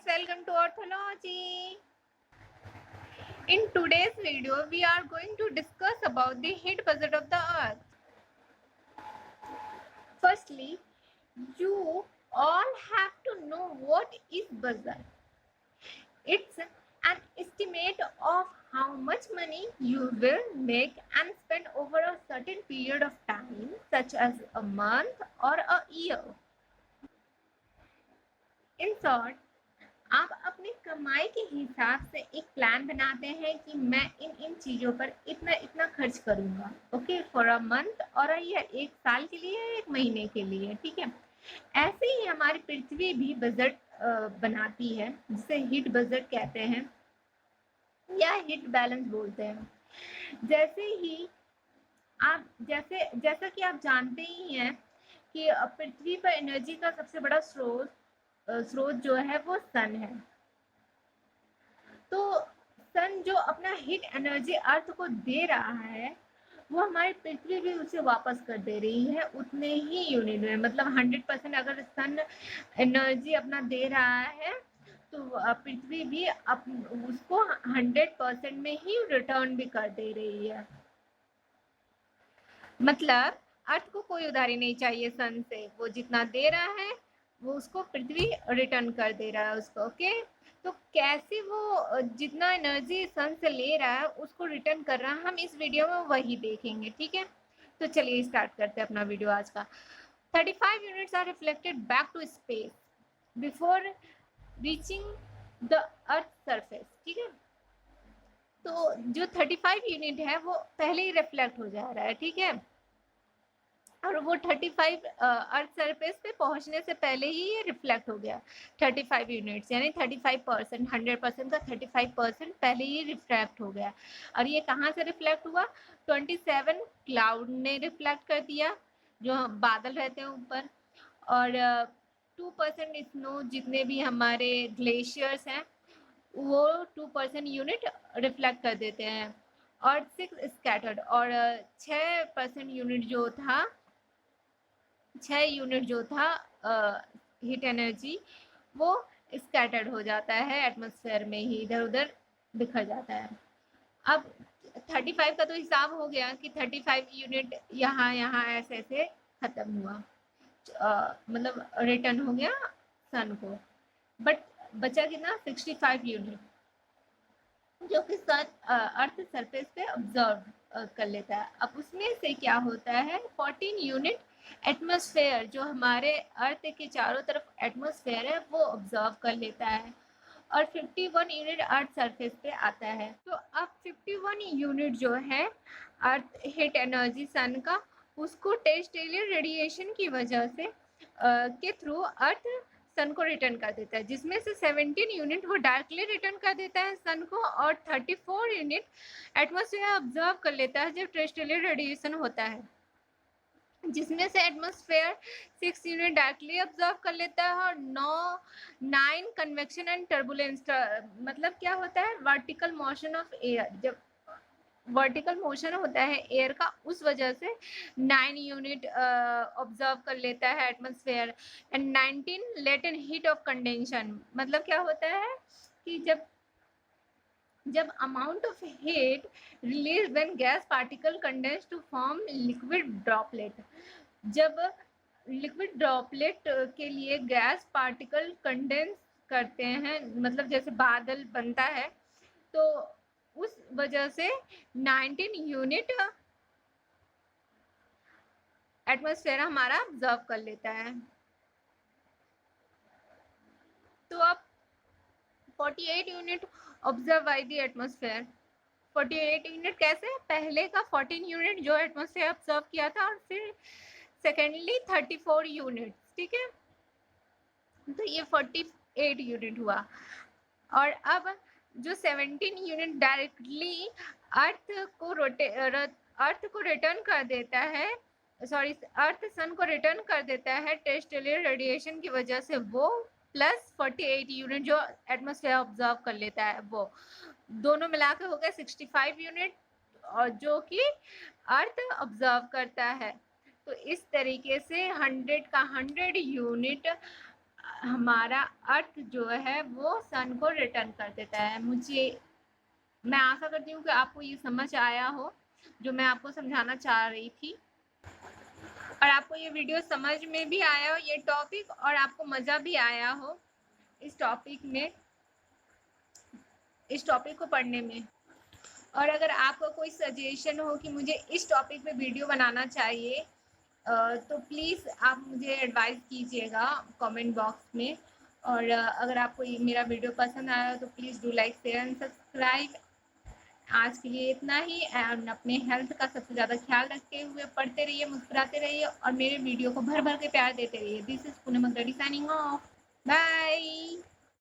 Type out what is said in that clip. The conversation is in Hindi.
welcome to Orthology. In today's video, we are going to discuss about the heat budget of the Earth. Firstly, you all have to know what is budget. It's an estimate of how much money you will make and spend over a certain period of time, such as a month or a year. In short, आप अपनी कमाई के हिसाब से एक प्लान बनाते हैं कि मैं इन चीज़ों पर इतना इतना खर्च करूंगा, ओके, फॉर अ मंथ और अ ईयर, एक साल के लिए, एक महीने के लिए, ठीक है। ऐसे ही हमारी पृथ्वी भी बजट बनाती है, जिसे हीट बजट कहते हैं या हीट बैलेंस बोलते हैं। जैसा कि आप जानते ही हैं कि पृथ्वी पर एनर्जी का सबसे बड़ा स्रोत जो है वो सन है। तो सन जो अपना हीट एनर्जी अर्थ को दे रहा है, वो हमारी पृथ्वी भी उसे वापस कर दे रही है उतने ही यूनिट में। मतलब 100% अगर सन एनर्जी अपना दे रहा है तो पृथ्वी भी उसको 100% में ही रिटर्न भी कर दे रही है। मतलब अर्थ को कोई उधारी नहीं चाहिए सन से, वो जितना दे रहा है वो उसको पृथ्वी रिटर्न कर दे रहा है उसको, ओके। तो कैसे वो जितना एनर्जी सन से ले रहा है उसको रिटर्न कर रहा है, हम इस वीडियो में वही देखेंगे, ठीक है। तो चलिए स्टार्ट करते हैं अपना वीडियो आज का। 35 units are reflected back to space before reaching the earth surface, ठीक है। तो जो 35 यूनिट है वो पहले ही रिफ्लेक्ट हो जा रहा है, ठीक है, और वो 35 अर्थ सरफेस पे पहुंचने से पहले ही ये रिफ्लेक्ट हो गया। 35 यूनिट्स यानी 35%, 100% का 35% पहले ही रिफ्लेक्ट हो गया। और ये कहाँ से रिफ्लेक्ट हुआ? 27 क्लाउड ने रिफ्लेक्ट कर दिया, जो बादल रहते हैं ऊपर, और 2% स्नो, जितने भी हमारे ग्लेशियर्स हैं वो 2% यूनिट रिफ्लेक्ट कर देते हैं, और 6 स्कैटर्ड, और 6% यूनिट जो था 6 यूनिट जो था हीट एनर्जी, वो स्कैटर्ड हो जाता है एटमॉस्फेयर में ही, इधर उधर बिखर जाता है। अब 35 का तो हिसाब हो गया कि 35 यूनिट यहाँ यहाँ ऐसे ऐसे खत्म हुआ, मतलब रिटर्न हो गया सन को। बट बचा कितना? 65 यूनिट, जो कि अर्थ सरफेस पे ऑब्जर्व कर लेता है। अब उसमें से क्या होता है, 14 यूनिट एटमॉस्फेयर, जो हमारे अर्थ के चारों तरफ एटमॉस्फेयर है, वो ऑब्जर्व कर लेता है, और 51 यूनिट अर्थ सरफेस पे आता है। तो अब 51 यूनिट जो है अर्थ हीट एनर्जी सन का, उसको टेरेस्ट्रियल रेडिएशन की वजह से के थ्रू अर्थ सन को रिटर्न कर देता है, जिसमें से 17 यूनिट वो डायरेक्टली रिटर्न कर देता है सन को, और 34 यूनिट एटमॉस्फेयर ऑब्जर्व कर लेता है जब टेरेस्ट्रियल रेडिएशन होता है, जिसमें से एटमॉस्फेयर 6 यूनिट डायरेक्टली ऑब्जर्व कर लेता है, और 9 कन्वेक्शन एंड टर्बुलेंस। मतलब क्या होता है? वर्टिकल मोशन ऑफ एयर, जब वर्टिकल मोशन होता है एयर का, उस वजह से 9 यूनिट ऑब्जर्व कर लेता है atmosphere, and 19 latent heat of condensation. मतलब क्या होता है कि जब amount of heat release when gas particle condense to form liquid droplet, जब लिक्विड ड्रॉपलेट के लिए गैस पार्टिकल कंडेंस करते हैं, मतलब जैसे बादल बनता है, तो उस वजह से 19 यूनिट एटमॉस्फेयर हमारा ऑब्जर्व कर लेता है। तो अब 48 unit observe by the atmosphere. 48 unit कैसे? पहले का 14 यूनिट जो एटमॉस्फेयर ऑब्जर्व किया था, और फिर सेकेंडली 34 यूनिट, ठीक है। तो ये 48 यूनिट हुआ। और अब जो 17 यूनिट डायरेक्टली अर्थ को रिटर्न कर देता है, सॉरी, अर्थ सन को रिटर्न कर देता है टेरेस्ट्रियल रेडिएशन की वजह से, वो प्लस 48 यूनिट जो एटमॉस्फेयर ऑब्जर्व कर लेता है, वो दोनों मिला के हो गए 65 यूनिट, और जो कि अर्थ ऑब्जर्व करता है। तो इस तरीके से 100 का 100 यूनिट हमारा अर्थ जो है वो सन को रिटर्न कर देता है। मैं आशा करती हूँ कि आपको ये समझ आया हो जो मैं आपको समझाना चाह रही थी, और आपको ये वीडियो समझ में भी आया हो ये टॉपिक, और आपको मज़ा भी आया हो इस टॉपिक को पढ़ने में। और अगर आपका कोई सजेशन हो कि मुझे इस टॉपिक पे वीडियो बनाना चाहिए, तो प्लीज़ आप मुझे एडवाइस कीजिएगा कमेंट बॉक्स में। और अगर आपको ये मेरा वीडियो पसंद आया तो please do like share and subscribe. आज के लिए इतना ही, एंड अपने हेल्थ का सबसे ज़्यादा ख्याल रखते हुए पढ़ते रहिए, मुस्कुराते रहिए, और मेरे वीडियो को भर भर के प्यार देते रहिए। This is Poonam Agarwal signing off. Bye.